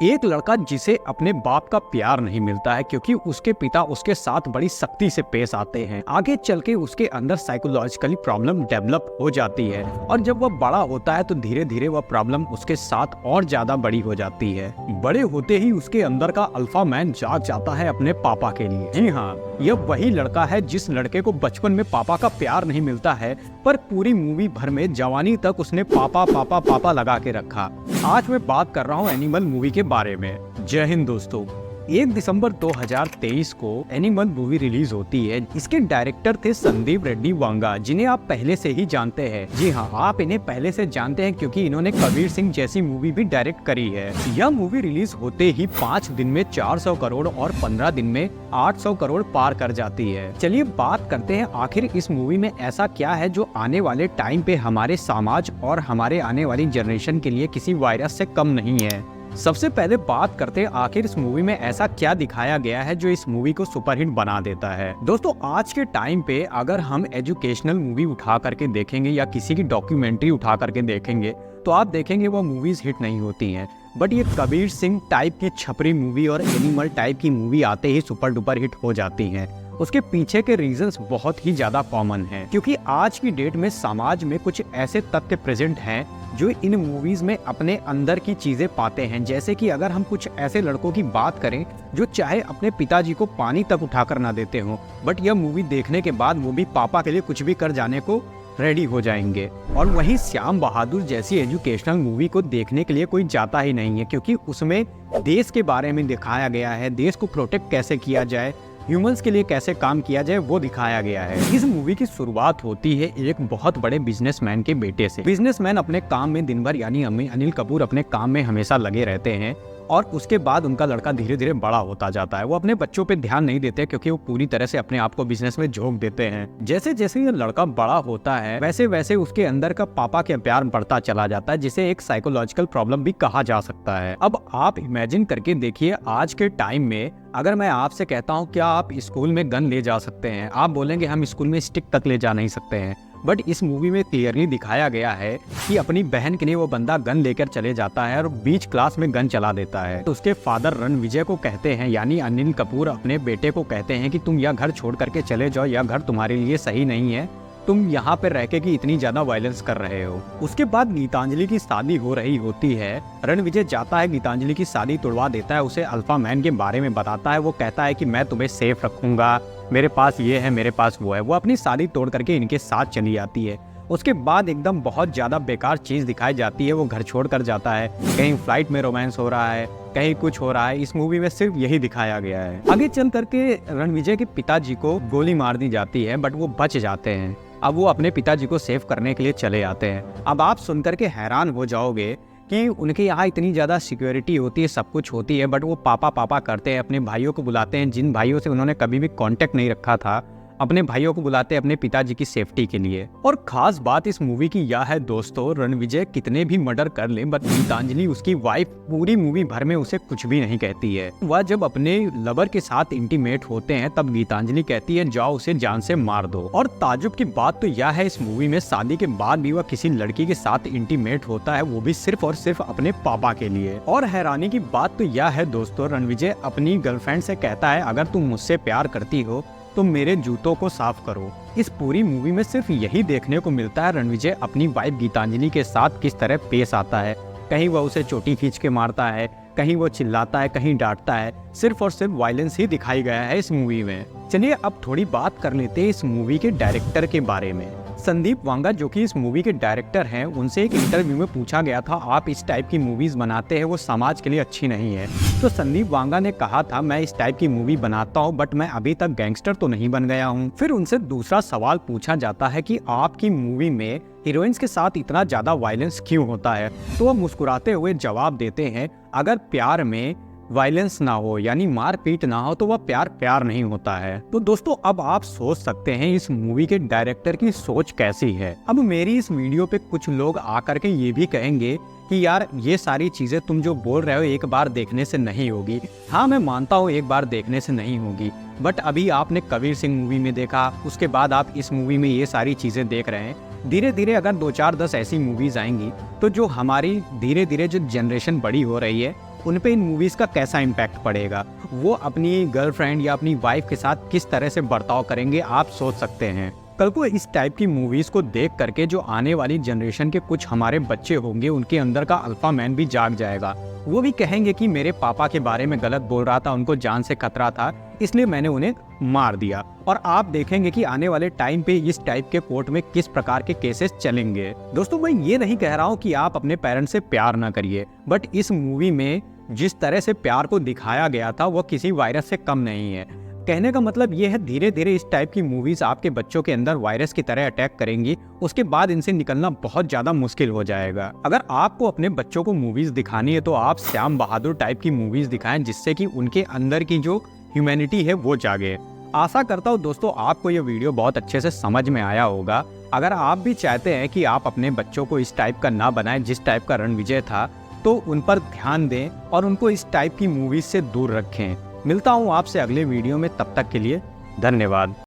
एक लड़का जिसे अपने बाप का प्यार नहीं मिलता है क्योंकि उसके पिता उसके साथ बड़ी सख्ती से पेश आते हैं। आगे चल के उसके अंदर साइकोलॉजिकली प्रॉब्लम डेवलप हो जाती है और जब वह बड़ा होता है तो धीरे धीरे वह प्रॉब्लम उसके साथ और ज्यादा बड़ी हो जाती है। बड़े होते ही उसके अंदर का अल्फा मैन जाग जाता है अपने पापा के लिए। जी हाँ, यह वही लड़का है जिस लड़के को बचपन में पापा का प्यार नहीं मिलता है, पर पूरी मूवी भर में जवानी तक उसने पापा पापा पापा लगा के रखा। आज मैं बात कर रहा हूँ एनिमल मूवी के बारे में। जय हिंद दोस्तों। 1 दिसंबर 2023 को एनिमल मूवी रिलीज होती है। इसके डायरेक्टर थे संदीप रेड्डी वांगा, जिन्हें आप पहले से ही जानते हैं। जी हाँ, आप इन्हें पहले से जानते हैं क्योंकि इन्होंने कबीर सिंह जैसी मूवी भी डायरेक्ट करी है। यह मूवी रिलीज होते ही 5 दिन में 400 करोड़ और 15 दिन में 800 करोड़ पार कर जाती है। चलिए बात करते हैं आखिर इस मूवी में ऐसा क्या है जो आने वाले टाइम पे हमारे समाज और हमारे आने वाली जनरेशन के लिए किसी वायरस से कम नहीं है। सबसे पहले बात करते हैं आखिर इस मूवी में ऐसा क्या दिखाया गया है जो इस मूवी को सुपरहिट बना देता है। दोस्तों, आज के टाइम पे अगर हम एजुकेशनल मूवी उठा करके देखेंगे या किसी की डॉक्यूमेंट्री उठा करके देखेंगे तो आप देखेंगे वो मूवीज हिट नहीं होती हैं। बट ये कबीर सिंह टाइप की छपरी मूवी और एनिमल टाइप की मूवी आते ही सुपर डुपर हिट हो जाती हैं। उसके पीछे के रीजंस बहुत ही ज्यादा कॉमन हैं, क्योंकि आज की डेट में समाज में कुछ ऐसे तथ्य प्रेजेंट हैं जो इन मूवीज में अपने अंदर की चीजें पाते हैं। जैसे कि अगर हम कुछ ऐसे लड़कों की बात करें जो चाहे अपने पिताजी को पानी तक उठाकर ना देते हो, बट यह मूवी देखने के बाद वो भी पापा के लिए कुछ भी कर जाने को रेडी हो जाएंगे। और वहीं श्याम बहादुर जैसी एजुकेशनल मूवी को देखने के लिए कोई जाता ही नहीं है, क्योंकि उसमें देश के बारे में दिखाया गया है, देश को प्रोटेक्ट कैसे किया जाए, ह्यूमंस के लिए कैसे काम किया जाए वो दिखाया गया है। इस मूवी की शुरुआत होती है एक बहुत बड़े बिजनेसमैन के बेटे से। बिजनेसमैन अपने काम में दिन भर, यानी अनिल कपूर अपने काम में हमेशा लगे रहते हैं और उसके बाद उनका लड़का धीरे धीरे बड़ा होता जाता है। वो अपने बच्चों पे ध्यान नहीं देते क्योंकि वो पूरी तरह से अपने आप को बिजनेस में झोंक देते हैं। जैसे जैसे ये लड़का बड़ा होता है वैसे वैसे उसके अंदर का पापा के प्यार बढ़ता चला जाता है, जिसे एक साइकोलॉजिकल प्रॉब्लम भी कहा जा सकता है। अब आप इमेजिन करके देखिए, आज के टाइम में अगर मैं आपसे कहता हूँ क्या आप स्कूल में गन ले जा सकते हैं, आप बोलेंगे हम स्कूल में स्टिक तक ले जा नहीं सकते हैं। बट इस मूवी में क्लियरली दिखाया गया है कि अपनी बहन के लिए वो बंदा गन लेकर चले जाता है और बीच क्लास में गन चला देता है। तो उसके फादर रणविजय को कहते हैं, यानी अनिल कपूर अपने बेटे को कहते हैं कि तुम यह घर छोड़ करके चले जाओ, यह घर तुम्हारे लिए सही नहीं है, तुम यहाँ पे रह के कि इतनी ज्यादा वायलेंस कर रहे हो। उसके बाद गीतांजलि की शादी हो रही होती है। रणविजय जाता है, गीतांजलि की शादी तोड़वा देता है, उसे अल्फा मैन के बारे में बताता है। वो कहता है कि मैं तुम्हें सेफ रखूंगा, मेरे पास ये है, मेरे पास वो है। वो अपनी शादी तोड़ करके इनके साथ चली जाती है। उसके बाद एकदम बहुत ज्यादा बेकार चीज दिखाई जाती है। वो घर छोड़ कर जाता है, कहीं फ्लाइट में रोमांस हो रहा है, कहीं कुछ हो रहा है। इस मूवी में सिर्फ यही दिखाया गया है। आगे चल करके रणविजय के पिताजी को गोली मार दी जाती है, बट वो बच जाते हैं। अब वो अपने पिताजी को सेव करने के लिए चले आते हैं। अब आप सुनकर के हैरान हो जाओगे कि उनके यहाँ इतनी ज़्यादा सिक्योरिटी होती है, सब कुछ होती है, बट वो पापा पापा करते हैं। अपने भाइयों को बुलाते हैं, जिन भाइयों से उन्होंने कभी भी कांटेक्ट नहीं रखा था, अपने भाइयों को बुलाते हैं अपने पिताजी की सेफ्टी के लिए। और खास बात इस मूवी की यह है दोस्तों, रणविजय कितने भी मर्डर कर ले बट गीतांजलि उसकी वाइफ पूरी मूवी भर में उसे कुछ भी नहीं कहती है। वह जब अपने लवर के साथ इंटीमेट होते हैं तब गीतांजलि कहती है जाओ उसे जान से मार दो। और ताजुब की बात तो यह है, इस मूवी में शादी के बाद भी वह किसी लड़की के साथ इंटीमेट होता है, वो भी सिर्फ और सिर्फ अपने पापा के लिए। और हैरानी की बात तो यह है दोस्तों, रणविजय अपनी गर्लफ्रेंड से कहता है अगर तुम मुझसे प्यार करती हो तो मेरे जूतों को साफ करो। इस पूरी मूवी में सिर्फ यही देखने को मिलता है रणविजय अपनी वाइफ गीतांजलि के साथ किस तरह पेश आता है। कहीं वह उसे चोटी खींच के मारता है, कहीं वो चिल्लाता है, कहीं डांटता है। सिर्फ और सिर्फ वायलेंस ही दिखाई गया है इस मूवी में। चलिए अब थोड़ी बात कर लेते हैं इस मूवी के डायरेक्टर के बारे में। संदीप वांगा जो कि इस मूवी के डायरेक्टर हैं, उनसे एक इंटरव्यू में पूछा गया था आप इस टाइप की मूवीज बनाते हैं वो समाज के लिए अच्छी नहीं है। तो संदीप वांगा ने कहा था मैं इस टाइप की मूवी बनाता हूं बट मैं अभी तक गैंगस्टर तो नहीं बन गया हूं। फिर उनसे दूसरा सवाल पूछा जाता है कि आपकी मूवी में हीरोइंस के साथ इतना ज्यादा वायलेंस क्यों होता है, तो वह मुस्कुराते हुए जवाब देते हैं अगर प्यार में वायलेंस ना हो यानी मारपीट ना हो तो वह प्यार नहीं होता है। तो दोस्तों अब आप सोच सकते हैं इस मूवी के डायरेक्टर की सोच कैसी है। अब मेरी इस वीडियो पे कुछ लोग आकर के ये भी कहेंगे कि यार ये सारी चीजें तुम जो बोल रहे हो एक बार देखने से नहीं होगी। हाँ मैं मानता हूँ एक बार देखने से नहीं होगी, बट अभी आपने कबीर सिंह मूवी में देखा, उसके बाद आप इस मूवी में ये सारी चीजें देख रहे हैं। धीरे धीरे अगर 2 4 10 ऐसी मूवीज आएंगी तो जो हमारी धीरे धीरे जो जनरेशन बड़ी हो रही है उन पे इन मूवीज़ का कैसा इम्पैक्ट पड़ेगा। वो अपनी गर्लफ्रेंड या अपनी वाइफ के साथ किस तरह से बर्ताव करेंगे, आप सोच सकते हैं। कल को इस टाइप की मूवीज़ को देख करके जो आने वाली जनरेशन के कुछ हमारे बच्चे होंगे, उनके अंदर का अल्फा मैन भी जाग जाएगा। वो भी कहेंगे कि मेरे पापा के बारे में गलत बोल रहा था, उनको जान से खतरा था, इसलिए मैंने उन्हें मार दिया। और आप देखेंगे कि आने वाले टाइम पे इस टाइप के कोर्ट में किस प्रकार के केसेस चलेंगे। दोस्तों, मैं ये नहीं कह रहा हूँ कि आप अपने पेरेंट्स से प्यार ना करिए, बट इस मूवी में जिस तरह से प्यार को दिखाया गया था वो किसी वायरस से कम नहीं है। कहने का मतलब ये है, धीरे धीरे इस टाइप की मूवीज आपके बच्चों के अंदर वायरस की तरह अटैक करेंगी, उसके बाद इनसे निकलना बहुत ज्यादा मुश्किल हो जाएगा। अगर आपको अपने बच्चों को मूवीज दिखानी है तो आप श्याम बहादुर टाइप की मूवीज दिखाएं, जिससे कि उनके अंदर की जो ह्यूमैनिटी है वो जागे। आशा करता हूँ दोस्तों आपको ये वीडियो बहुत अच्छे से समझ में आया होगा। अगर आप भी चाहते हैं कि आप अपने बच्चों को इस टाइप का ना बनाएं जिस टाइप का रणविजय था, तो उन पर ध्यान दें और उनको इस टाइप की मूवीज से दूर रखें। मिलता हूँ आपसे अगले वीडियो में, तब तक के लिए धन्यवाद।